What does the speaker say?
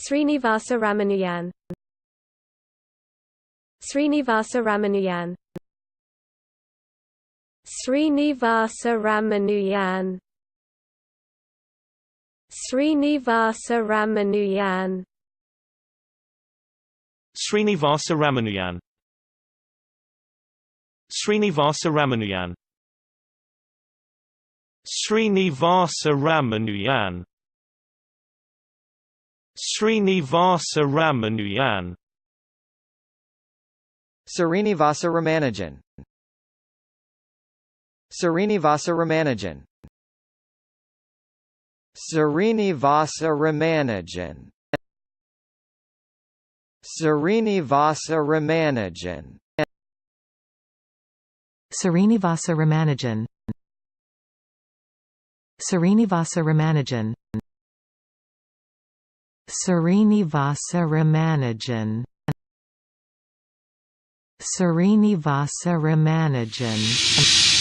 Srinivasa Ramanujan. Srinivasa Ramanujan. Srinivasa Ramanujan. Srinivasa Ramanujan. Srinivasa Ramanujan. Srinivasa Ramanujan. Srinivasa Ramanujan. Srinivasa Ramanujan. Srinivasa Ramanujan. Srinivasa Ramanujan. Srinivasa Ramanujan. Srinivasa Ramanujan. Srinivasa Ramanujan. Srinivasa Ramanujan. Srinivasa Ramanujan. Srinivasa Ramanujan.